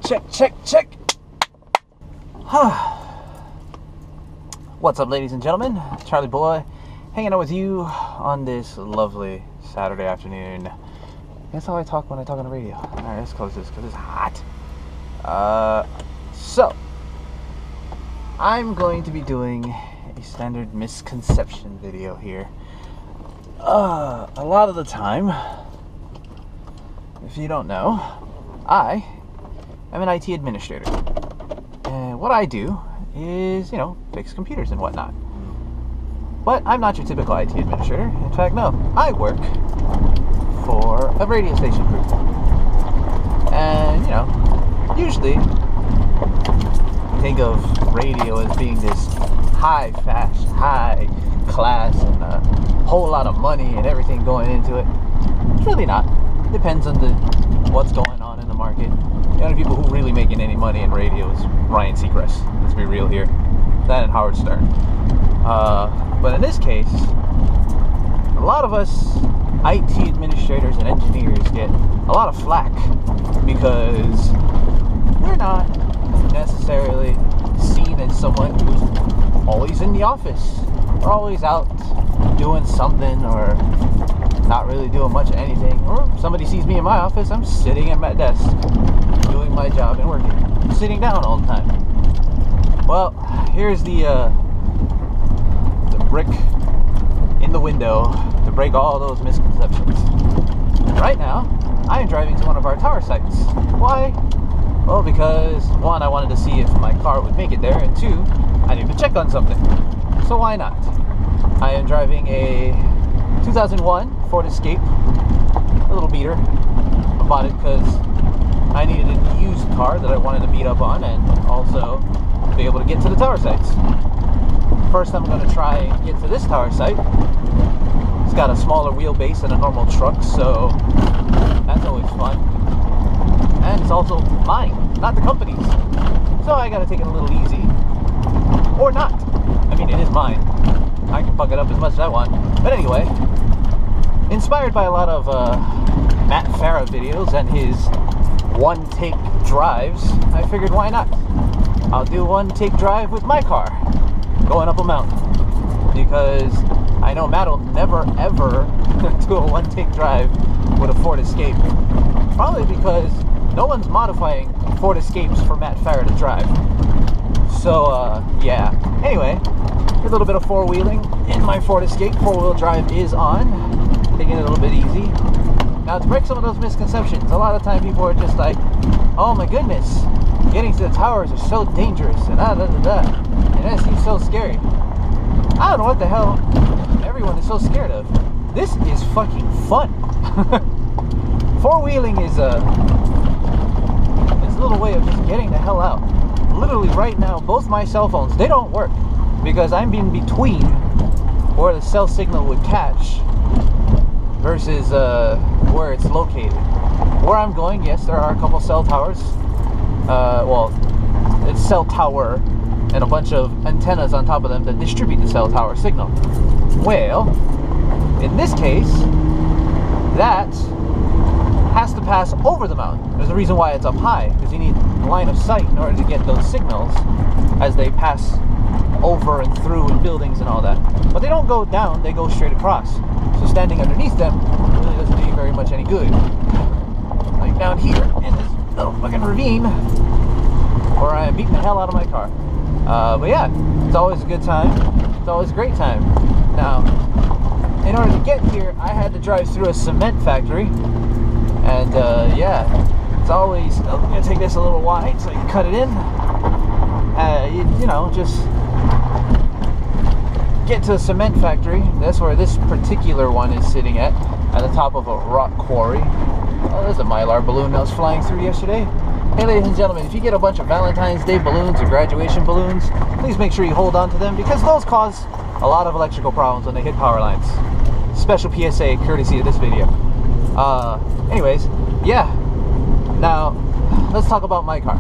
Check. What's up, ladies and gentlemen? Charlie Boy, hanging out with you on this lovely Saturday afternoon. That's how I talk when I talk on the radio. Alright, let's close this because it's hot. So, I'm going to be doing a standard misconception video here. A lot of the time, if you don't know, I am an IT administrator. And what I do is, fix computers and whatnot. But I'm not your typical IT administrator. In fact, no. I work for a radio station group. And, usually think of radio as being this high fashion, high class, and a whole lot of money and everything going into it. It's really not. Depends on what's going on in the market. The only people who really making any money in radio is Ryan Seacrest. Let's be real here. That and Howard Stern. But in this case, a lot of us IT administrators and engineers get a lot of flack because we're not necessarily seen as someone who's always in the office. We're always out doing something or not really doing much of anything. Or somebody sees me in my office, I'm sitting at my desk doing my job and working. I'm sitting down all the time. Well, here's the brick in the window to break all those misconceptions. Right now, I am driving to one of our tower sites. Why? Well, because one, I wanted to see if my car would make it there, and two, I need to check on something. So why not? I am driving a 2001 Ford Escape, a little beater. I bought it because I needed a used car that I wanted to beat up on and also be able to get to the tower sites. First, I'm going to try and get to this tower site. It's got a smaller wheelbase than a normal truck, so that's always fun. And it's also mine, not the company's. So I got to take it a little easy. Or not. I mean, it is mine. I can fuck it up as much as I want. But anyway, inspired by a lot of Matt Farah videos and his one-take drives, I figured why not? I'll do a one-take drive with my car going up a mountain, because I know Matt will never ever do a one-take drive with a Ford Escape, probably because no one's modifying Ford Escapes for Matt Farah to drive. So yeah, anyway, a little bit of four-wheeling in my Ford Escape. Four-wheel drive is on, taking it a little bit easy. Now, to break some of those misconceptions, a lot of time people are just like, oh my goodness, getting to the towers is so dangerous, and and that seems so scary. I don't know what the hell everyone is so scared of. This is fucking fun. Four-wheeling is a little way of just getting the hell out. Literally right now, both my cell phones, they don't work because I'm in between where the cell signal would catch versus where it's located. Where I'm going, yes, there are a couple cell towers. Well, it's cell tower and a bunch of antennas on top of them that distribute the cell tower signal. Well, in this case, that has to pass over the mountain. There's a reason why it's up high, because you need line of sight in order to get those signals as they pass over and through in buildings and all that. But they don't go down, they go straight across. So standing underneath them really doesn't do you very much any good. Like down here in this little fucking ravine where I am beating the hell out of my car. But yeah, it's always a good time. It's always a great time. Now, in order to get here, I had to drive through a cement factory. And yeah, it's always, I'm going to take this a little wide so I can cut it in. Just get to the cement factory. That's where this particular one is sitting at the top of a rock quarry. Oh, there's a Mylar balloon that was flying through yesterday. Hey, ladies and gentlemen, if you get a bunch of Valentine's Day balloons or graduation balloons, please make sure you hold on to them, because those cause a lot of electrical problems when they hit power lines. Special PSA courtesy of this video. Anyways, yeah. Now, let's talk about my car.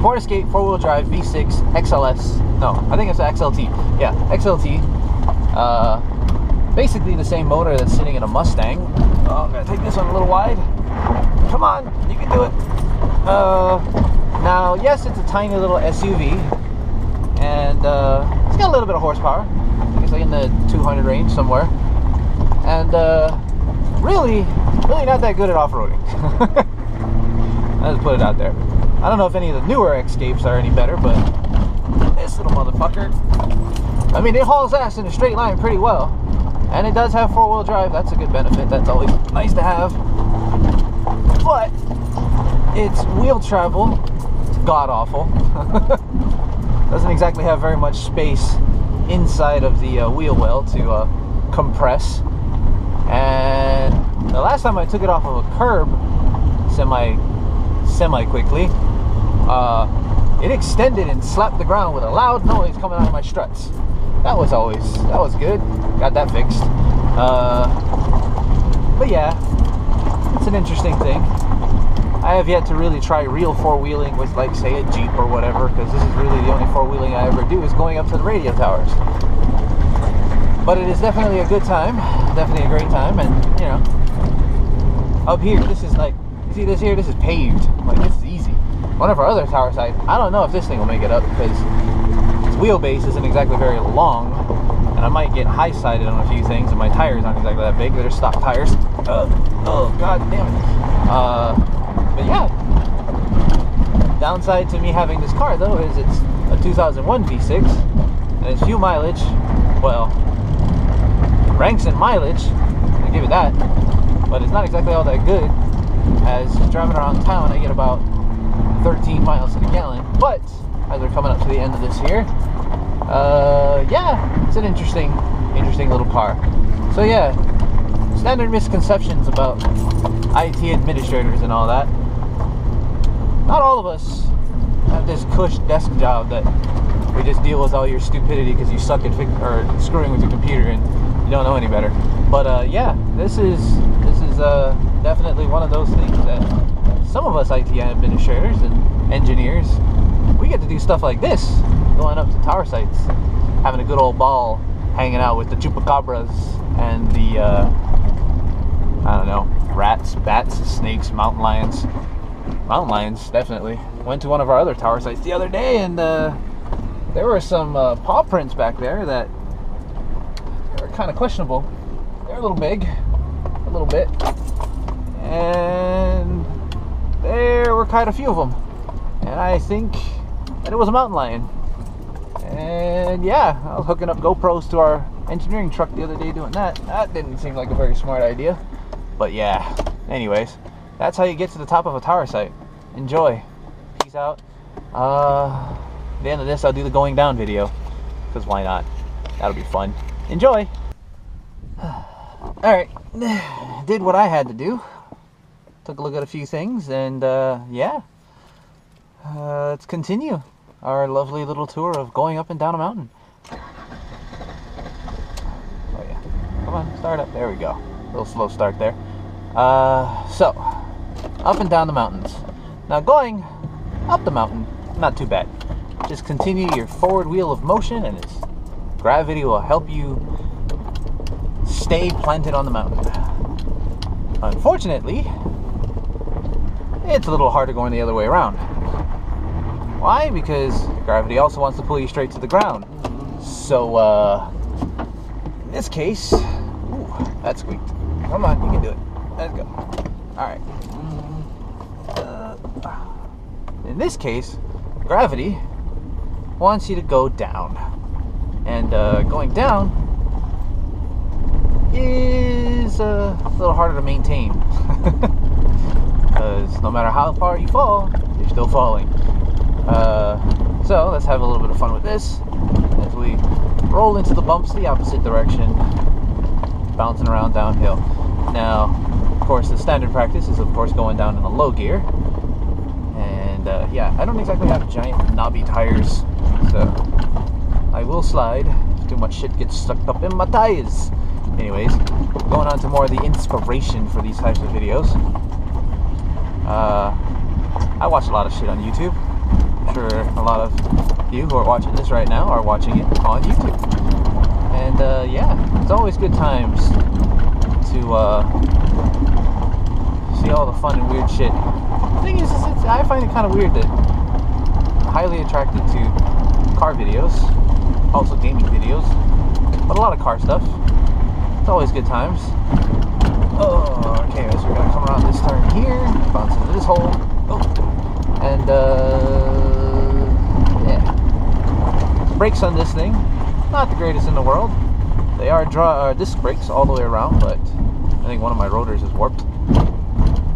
Ford Escape 4-wheel drive V6 XLS. No, I think it's XLT. Yeah, XLT. Basically the same motor that's sitting in a Mustang. Oh, I'm gonna take this one a little wide. Come on, you can do it. Now, yes, it's a tiny little SUV, and it's got a little bit of horsepower. I think it's like in the 200 range somewhere, and really not that good at off-roading. I'll just put it out there. I don't know if any of the newer Escapes are any better, but this little motherfucker, I mean, it hauls ass in a straight line pretty well, and it does have 4-wheel drive. That's a good benefit. That's always nice to have. But its wheel travel, god-awful. Doesn't exactly have very much space inside of the wheel well to compress. And the last time I took it off of a curb semi quickly, it extended and slapped the ground with a loud noise coming out of my struts. That was good. Got that fixed. But yeah, it's an interesting thing. I have yet to really try real four-wheeling with, like, say, a Jeep or whatever, because this is really the only four-wheeling I ever do is going up to the radio towers. But it is definitely a good time, definitely a great time, and, you know, up here, this is like, you see this here? This is paved. Like, this is easy. One of our other tower sites, I don't know if this thing will make it up, because its wheelbase isn't exactly very long, and I might get high-sided on a few things, and my tires aren't exactly that big. They're stock tires. Oh, god damn it. But yeah, downside to me having this car though is it's a 2001 V6, and its fuel mileage, well, ranks in mileage, I'll give it that, but it's not exactly all that good. As driving around town, I get about 13 miles to the gallon, but as we're coming up to the end of this here, yeah, it's an interesting little car. So yeah, standard misconceptions about IT administrators and all that. Not all of us have this cush desk job that we just deal with all your stupidity because you suck at screwing with your computer and you don't know any better. But yeah, this is definitely one of those things that some of us IT administrators and engineers, we get to do stuff like this, going up to tower sites, having a good old ball, hanging out with the chupacabras and the I don't know, rats, bats, snakes, mountain lions. Mountain lions, definitely. Went to one of our other tower sites the other day, and there were some paw prints back there that were kind of questionable. They're a little big, a little bit, and there were quite a few of them. And I think that it was a mountain lion. And yeah, I was hooking up GoPros to our engineering truck the other day doing that. That didn't seem like a very smart idea. But yeah, anyways, that's how you get to the top of a tower site. Enjoy. Peace out. At the end of this, I'll do the going down video, because why not? That'll be fun. Enjoy. Alright, did what I had to do. Took a look at a few things, and yeah, let's continue our lovely little tour of going up and down a mountain. Oh yeah, come on, start up. There we go. A little slow start there. So, up and down the mountains. Now going up the mountain, not too bad. Just continue your forward wheel of motion and its gravity will help you stay planted on the mountain. Unfortunately, it's a little harder going the other way around. Why? Because gravity also wants to pull you straight to the ground. So, in this case, ooh, that squeaked. Come on, you can do it. Let's go. Alright. In this case, gravity wants you to go down. And going down is a little harder to maintain. Because no matter how far you fall, you're still falling. So let's have a little bit of fun with this as we roll into the bumps the opposite direction, bouncing around downhill. Now, of course, the standard practice is, of course, going down in a low gear. And yeah, I don't exactly have giant knobby tires, so I will slide if too much shit gets sucked up in my tires. Anyways, going on to more of the inspiration for these types of videos. I watch a lot of shit on YouTube. I'm sure a lot of you who are watching this right now are watching it on YouTube. And yeah, it's always good times to see all of fun and weird shit. The thing is I find it kind of weird that I'm highly attracted to car videos, also gaming videos, but a lot of car stuff. It's always good times. Oh, okay, so we're gonna come around this turn here, bounce into this hole. Oh, and yeah. Brakes on this thing, not the greatest in the world. They are disc brakes all the way around, but I think one of my rotors is warped,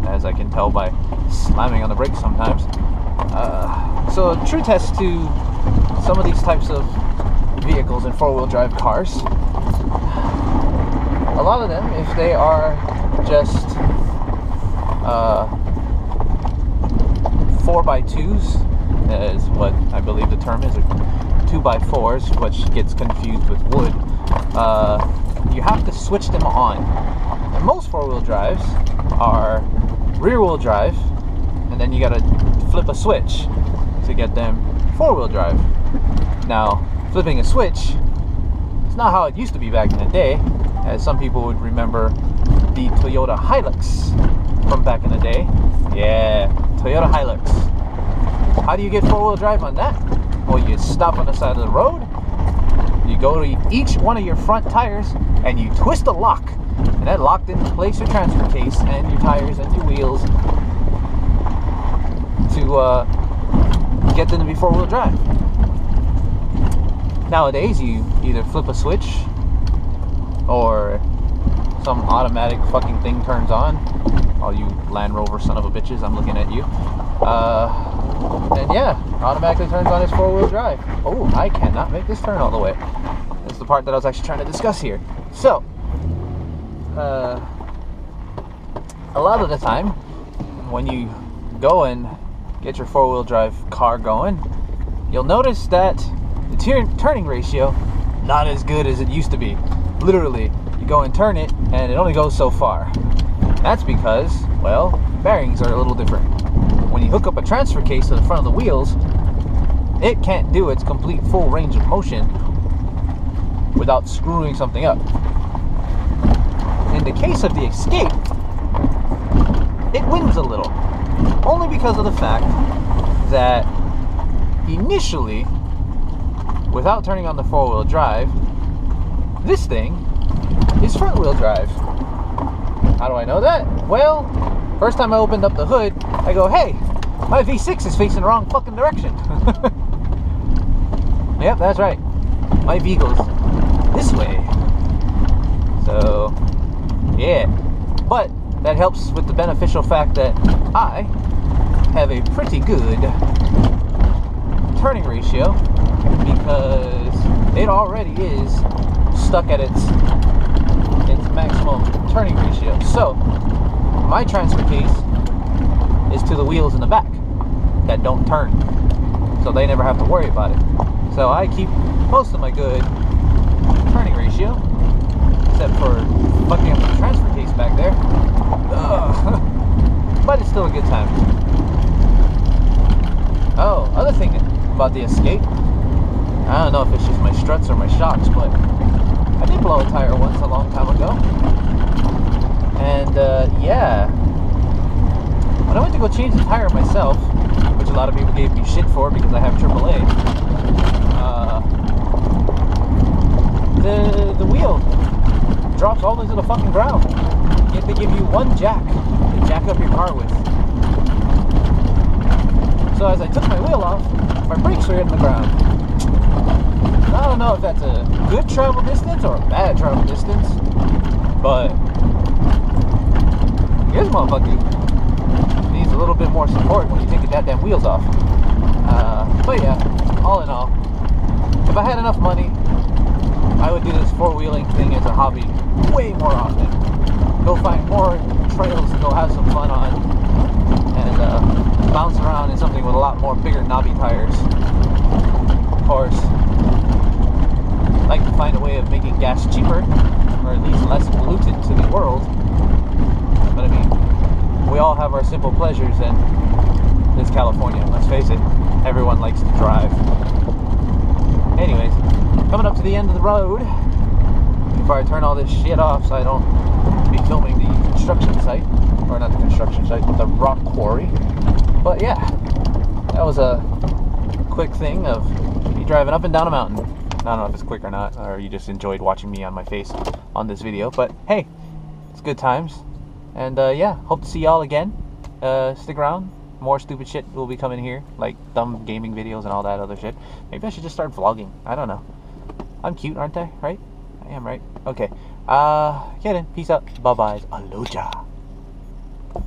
as I can tell by slamming on the brakes sometimes. So a true test to some of these types of vehicles and four-wheel drive cars. A lot of them, if they are just 4x2s, is what I believe the term is, or 2x4s, which gets confused with wood, you have to switch them on. And most four-wheel drives are rear-wheel drive, and then you gotta flip a switch to get them four-wheel drive. Now, flipping a switch, it's not how it used to be back in the day, as some people would remember the Toyota Hilux from back in the day. Yeah, Toyota Hilux. How do you get four-wheel drive on that? Well, you stop on the side of the road, you go to each one of your front tires, and you twist a lock. And that locked into place your transfer case and your tires and your wheels to get them to be four-wheel drive. Nowadays, you either flip a switch or some automatic fucking thing turns on. All you Land Rover son of a bitches, I'm looking at you. And yeah, automatically turns on as four-wheel drive. Oh, I cannot make this turn all the way. That's the part that I was actually trying to discuss here. So, a lot of the time, when you go and get your four-wheel drive car going, you'll notice that the turning ratio not as good as it used to be. Literally, you go and turn it, and it only goes so far. That's because, well, bearings are a little different. When you hook up a transfer case to the front of the wheels, it can't do its complete full range of motion without screwing something up. In the case of the Escape, it wins a little, only because of the fact that initially, without turning on the four-wheel drive, this thing is front-wheel drive. How do I know that? Well, first time I opened up the hood, I go, hey, my V6 is facing the wrong fucking direction. Yep, that's right. My V goes this way. So, yeah. But that helps with the beneficial fact that I have a pretty good turning ratio, because it already is stuck at its maximum turning ratio. So my transfer case is to the wheels in the back that don't turn, so they never have to worry about it. So I keep most of my good turning ratio, except for fucking up the transfer case back there. But it's still a good time. Oh, other thing about the Escape, I don't know if it's just my struts or my shocks, but I did blow a tire once a long time ago. And yeah, when I went to go change the tire myself, which a lot of people gave me shit for because I have AAA, the wheel drops all into the fucking ground. Yet they give you one jack to jack up your car with. So as I took my wheel off, my brakes were hitting the ground. I don't know if that's a good travel distance or a bad travel distance, but this motherfucker needs a little bit more support when you take the goddamn wheels off. But yeah, all in all, if I had enough money, I would do this four-wheeling thing as a hobby way more often. Go find more trails to go have some fun on, and bounce around in something with a lot more bigger knobby tires. Of course, I'd like to find a way of making gas cheaper, or at least less polluted to the world. But I mean, we all have our simple pleasures, and it's California, let's face it, everyone likes to drive. Anyways, coming up to the end of the road, before I turn all this shit off so I don't be filming the construction site, or not the construction Quartzsite with a rock quarry. But yeah, that was a quick thing of me driving up and down a mountain. I don't know if it's quick or not, or you just enjoyed watching me on my face on this video, but hey, it's good times. And yeah, hope to see y'all again. Stick around. More stupid shit will be coming here, like dumb gaming videos and all that other shit. Maybe I should just start vlogging. I don't know. I'm cute, aren't I? Right? I am, right? Okay. Yeah then. Peace out. Bye-bye. Aloha.